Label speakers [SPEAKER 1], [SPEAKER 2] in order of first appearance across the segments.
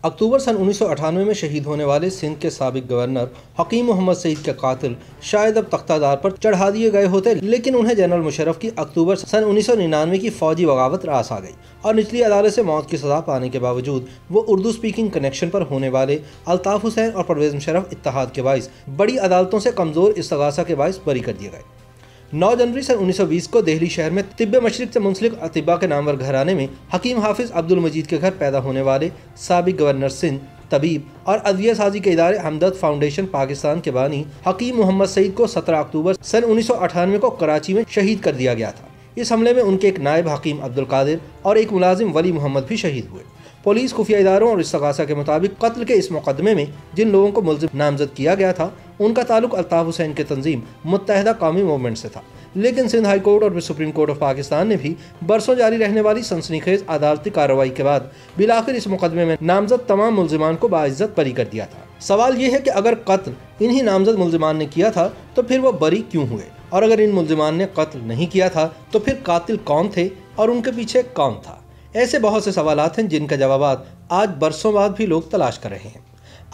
[SPEAKER 1] अक्टूबर सन 1998 में शहीद होने वाले सिंध के साबिक गवर्नर हकीम मोहम्मद सईद के कातिल शायद अब तख्तादार पर चढ़ा दिए गए होते, लेकिन उन्हें जनरल मुशर्रफ की अक्टूबर सन 1999 की फौजी बगावत रास आ गई और निचली अदालत से मौत की सजा पाने के बावजूद वो उर्दू स्पीकिंग कनेक्शन पर होने वाले अल्ताफ हुसैन और परवेज मुशर्रफ इत्तेहाद के बाइस बड़ी अदालतों से कमजोर इस्तगासा के बाइस बरी कर दिए गए। 9 जनवरी सन 1920 को दिल्ली शहर में तिब्बे मशरिक से मुंसलिक अतिबा के नामवर घराने में हकीम हाफिज अब्दुल मजीद के घर पैदा होने वाले साबिक गवर्नर सिंध, तबीब और अदविया साजी के इदारे हमदर्द फाउंडेशन पाकिस्तान के बानी हकीम मोहम्मद सईद को 17 अक्टूबर सन 1998 को कराची में शहीद कर दिया गया था। इस हमले में उनके एक नायब हकीम अब्दुल कादिर और एक मुलाजिम वली मोहम्मद भी शहीद हुए। पुलिस खुफिया इदारों और इस्तगासा के मुताबिक कत्ल के इस मुकदमे में जिन लोगों को मुल्जिम नामजद किया गया था उनका ताल्लुक अल्ताफ हुसैन के तंजीम मुत्तहदा कौमी मूवमेंट से था, लेकिन सिंध हाई कोर्ट और सुप्रीम कोर्ट ऑफ पाकिस्तान ने भी बरसों जारी रहने वाली सनसनीखेज अदालती कार्रवाई के बाद बिलाखिर इस मुकदमे में नामजद तमाम मुल्जिमान को बाइज्जत बरी कर दिया था। सवाल ये है कि अगर कत्ल इन्हीं नामजद मुल्जिमान ने किया था तो फिर वो बरी क्यों हुए, और अगर इन मुल्जिमान ने कत्ल नहीं किया था तो फिर कातिल कौन थे और उनके पीछे कौन था। ऐसे बहुत से सवालात हैं जिनका जवाब आज बरसों बाद भी लोग तलाश कर रहे हैं।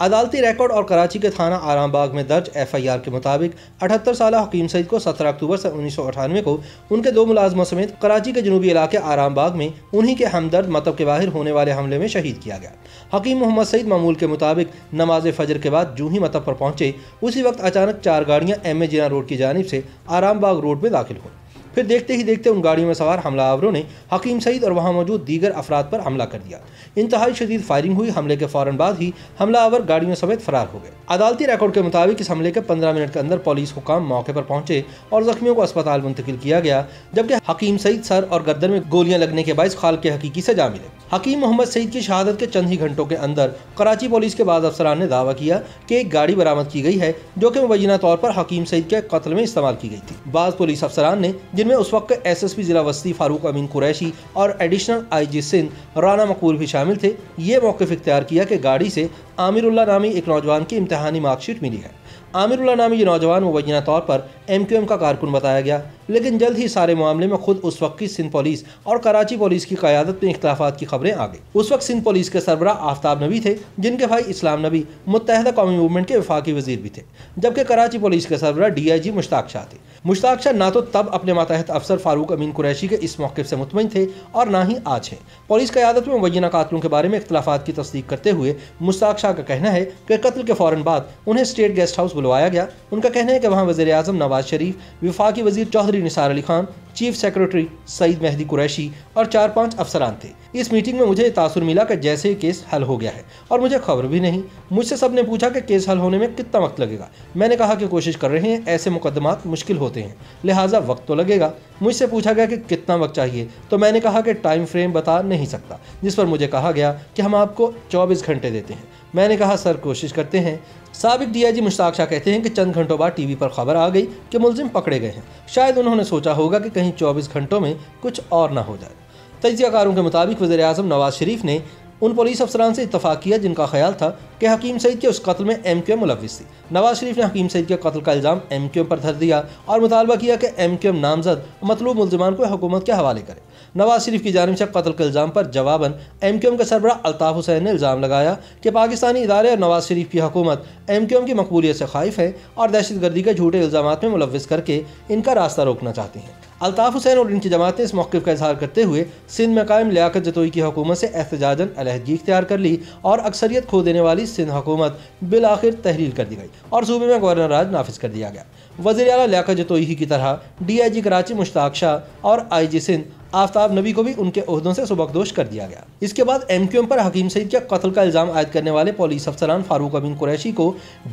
[SPEAKER 1] अदालती रिकॉर्ड और कराची के थाना आरामबाग में दर्ज FIR के मुताबिक 78 साल हकीम सईद को 17 अक्टूबर सन 1998 को उनके 2 मुलाजमों समेत कराची के जनूबी इलाके आरामबाग में उन्हीं के हमदर्द मतब के बाहर होने वाले हमले में शहीद किया गया। हकीम मोहम्मद सईद मामूल के मुताबिक नमाज फजर के बाद जूं ही मतब पर पहुंचे उसी वक्त अचानक 4 गाड़ियां MA जिना रोड की जानिब से आरामबाग रोड में दाखिल हुई। फिर देखते ही देखते उन गाड़ियों में सवार हमलावरों ने हकीम सईद और वहां मौजूद दीगर अफराद पर हमला कर दिया। इंतहाई शदीद फायरिंग हुई। हमले के फौरन बाद ही हमलावर गाड़ियों समेत फरार हो गए। अदालती रिकॉर्ड के मुताबिक इस हमले के 15 मिनट के अंदर पुलिस हुकाम मौके पर पहुंचे और जख्मियों को अस्पताल मुंतकिल किया गया, जबकि हकीम सईद सर और गर्दन में गोलियां लगने के बायस खाल के हकीकी से जा मिले। हकीम मोहम्मद सईद की शहादत के चंद ही घंटों के अंदर कराची पुलिस के बाद अफसरान ने दावा किया कि एक गाड़ी बरामद की गई है जो कि मुबैना तौर पर हकीम सईद के कत्ल में इस्तेमाल की गई थी। बाज़ पुलिस अफसरान ने, जिनमें उस वक्त SSP जिला वस्ती फारूक अमीन कुरैशी और एडिशनल IG सिंध राना मकबूल भी शामिल थे, ये मौक़िफ़ इख्तियार किया कि गाड़ी से आमिरुल्लाह नामी एक नौजवान की इम्तिहानी मार्कशीट मिली है। आमिरुल्लाह नामी ये नौजवान मुबैना तौर पर MQM का कारकुन बताया गया, लेकिन जल्द ही सारे मामले में खुद उस वक्त की सिंध पुलिस और कराची पुलिस की क़यादत में इख्तिलाफ़ात की खबरें आ गई। उस वक्त सिंध पुलिस के सरबराह आफ्ताब नबी थे, जिनके भाई इस्लाम नबी मुत्तहदा कौमी मूवमेंट के वफाकी वज़ीर भी थे, जबकि कराची पुलिस के सरबराह DIG मुश्ताक शाह थे। मुश्ताक शाह ना तो तब अपने मातहत अफसर फारूक अमीन कुरैशी के इस मौक़िफ़ से मुतमईन थे और ना ही आज हैं। पुलिस क़यादत में मुबैना कातलों के बारे में इख्तिलाफ़ात की तस्दीक करते हुए मुश्ताक शाह का कहना है कि कत्ल के फ़ौरन बाद उन्हें स्टेट गेस्ट हाउस बुलवाया गया। उनका कहना है कि वहाँ वज़ीर आज़म नवाज शरीफ, वफाकी वज़ीर चौधरी निसार अली खान, चीफ सेक्रेटरी सईद मेहदी कुरैशी और 4-5 अफसरान थे। इस मीटिंग में मुझे तासुर मिला कि जैसे केस हल हो गया है और मुझे खबर भी नहीं। मुझसे सब ने पूछा कि केस हल होने में कितना वक्त लगेगा। मैंने कहा कि कोशिश कर रहे हैं, ऐसे मुकदमात मुश्किल होते हैं, लिहाजा वक्त तो लगेगा। मुझसे पूछा गया कि कितना वक्त चाहिए, तो मैंने कहा कि टाइम फ्रेम बता नहीं सकता, जिस पर मुझे कहा गया कि हम आपको 24 घंटे देते हैं। मैंने कहा सर कोशिश करते हैं। साबिक DIG मुश्ताक शाह कहते हैं कि चंद घंटों बाद TV पर खबर आ गई कि मुलजिम पकड़े गए हैं। शायद उन्होंने सोचा होगा कि कहीं 24 घंटों में कुछ और ना हो जाए। तज्ज़ियाकारों के मुताबिक वज़ीर आज़म नवाज शरीफ ने उन पुलिस अफसरान से इत्तफाक किया जिनका ख्याल था कि हकीम सईद के उस कत्ल में MQM मुलव्विस थी। नवाज शरीफ ने हकीम सईद के कत्ल का इल्ज़ाम MQM पर धर दिया और मुतालबा किया कि MQM नामजद मतलूब मुल्ज़िमान को हुकूमत के हवाले करे। नवाज शरीफ की जानिब से कत्ल के इल्ज़ाम पर जवाबन MQM के सरबराह अल्ताफ हुसैन ने इल्ज़ाम लगाया कि पाकिस्तानी इदारे और नवाज शरीफ की हुकूमत MQM की मकबूलियत से खाइफ है और दहशतगर्दी के झूठे इल्ज़ामात में मुलव्विस करके इनका रास्ता रोकना चाहती हैं। अल्ताफ हुसैन और इनकी जमातें इस मौक़िफ़ का इजहार करते हुए सिंध में कायम लियाकत जतोई की हुकूमत से एहतजाजन अलहदगी इख्तियार कर ली और अक्सरियत खो देने वाली सिंध हुकूमत बिलाखिर तहलील कर दी गई और सूबे में गवर्नर राज नाफिज कर दिया गया। वज़ीर आला लियाकत जतोई ही की तरह DIG कराची मुश्ताक शाह और IG सिंध आफ्ताब नबी को भी उनके ओहदों से सुबकदोश कर दिया गया। इसके बाद MQM पर हकीम सईद के कत्ल का इल्ज़ाम आयद करने वाले पुलिस अफसरान फारूक अमीन कुरैशी को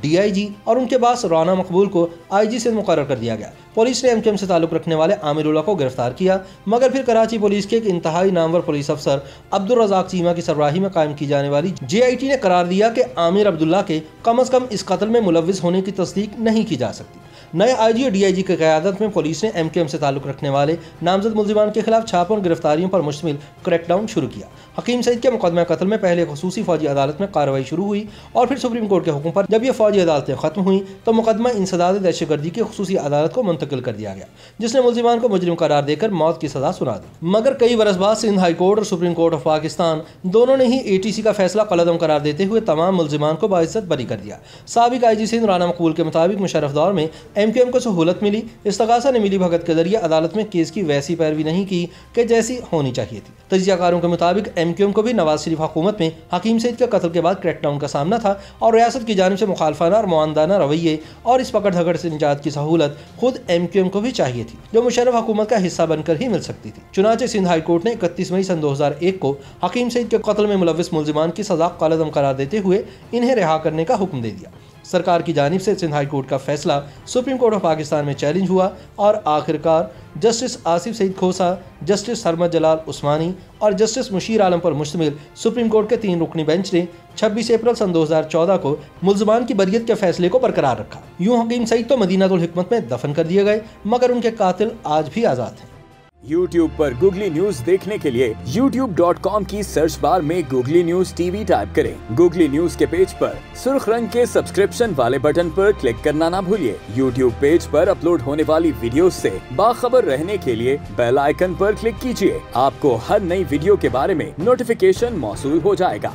[SPEAKER 1] DIG और उनके बास राना मकबूल को IG से मुकर्रर कर दिया गया। पुलिस ने MQM से ताल्लुक़ रखने वाले आमिरुल्लाह को गिरफ्तार किया, मगर फिर कराची पुलिस के एक इंतहाई नामवर पुलिस अफसर अब्दुल रज़ाक चीमा की सरबराही में कायम की जाने वाली JIT ने करार दिया कि आमिर अब्दुल्ला के कम अज़ कम इस कत्ल में मुलव्विस होने की तस्दीक नहीं की जा सकती। नए आईजी और डीआईजी की क़यादत में पुलिस ने एमक्यूएम से ताल्लुक रखने वाले नामजद मुल्जिमान के खिलाफ छापों और गिरफ्तारियों पर मुश्तमिल क्रैकडाउन शुरू किया। हकीम सईद के मुकदमा कत्ल में पहले खुसूसी फौजी अदालत में कार्रवाई शुरू हुई और फिर सुप्रीम कोर्ट के हुक्म पर जब यह फौजी अदालतें खत्म हुई तो मुकदमा इंसदाद दहशतगर्दी की खुसूसी अदालत को मुंतकिल कर दिया गया, जिसने मुल्जिमान को मुजरिम करार देकर मौत की सजा सुना दी। मगर कई बरस बाद सिंध हाई कोर्ट और सुप्रीम कोर्ट ऑफ पाकिस्तान दोनों ने ही एटीसी का फैसला कलअदम करार देते हुए तमाम मुल्जिमान को बाइज्जत बरी कर दिया। साबिक आईजी सिंध राना मकबूल के मुताबिक मुशर्रफ दौर में एमक्यूएम को सहूलत मिली। इस्तगासा ने मिली भगत के जरिए अदालत में केस की वैसी पैरवी नहीं की कि जैसी होनी चाहिए थी। तजियाकारों के मुताबिक एमक्यूएम को भी नवाज शरीफ हुकूमत में हकीम सईद के कत्ल के बाद क्रैकडाउन का सामना था और रियासत की जानिब से मुखालफाना और मुआंदाना रवैये और इस पकड़ धकड़ से निजात की सहूलत खुद एमक्यूएम को भी चाहिए थी, जो मुशर्रफ हुकूमत का हिस्सा बनकर ही मिल सकती थी। चुनांचे सिंध हाई कोर्ट ने 31 मई सन 2001 को हकीम सईद के कत्ल में मुलव्विस मुल्जिमान की सजा कलअदम करार देते हुए इन्हें रिहा करने का हुक्म दे दिया। सरकार की जानिब से सिंध हाई कोर्ट का फैसला सुप्रीम कोर्ट ऑफ पाकिस्तान में चैलेंज हुआ और आखिरकार जस्टिस आसिफ सईद खोसा, जस्टिस सरमद जलाल उस्मानी और जस्टिस मुशीर आलम पर मुश्तमिल सुप्रीम कोर्ट के 3 रुकनी बेंच ने 26 अप्रैल सन 2014 को मुल्जिमान की बरियत के फैसले को बरकरार रखा। यूं हकीम सईद तो मदीनातुल हिकमत में दफन कर दिए गए, मगर उनके कातिल आज भी आज़ाद हैं।
[SPEAKER 2] YouTube पर गूगली न्यूज देखने के लिए youtube.com की सर्च बार में गूगली न्यूज टीवी टाइप करें। गूगली न्यूज के पेज पर सुर्ख रंग के सब्सक्रिप्शन वाले बटन पर क्लिक करना ना भूलिए। YouTube पेज पर अपलोड होने वाली वीडियोस से बाखबर रहने के लिए बेल आइकन पर क्लिक कीजिए। आपको हर नई वीडियो के बारे में नोटिफिकेशन मौसूल हो जाएगा।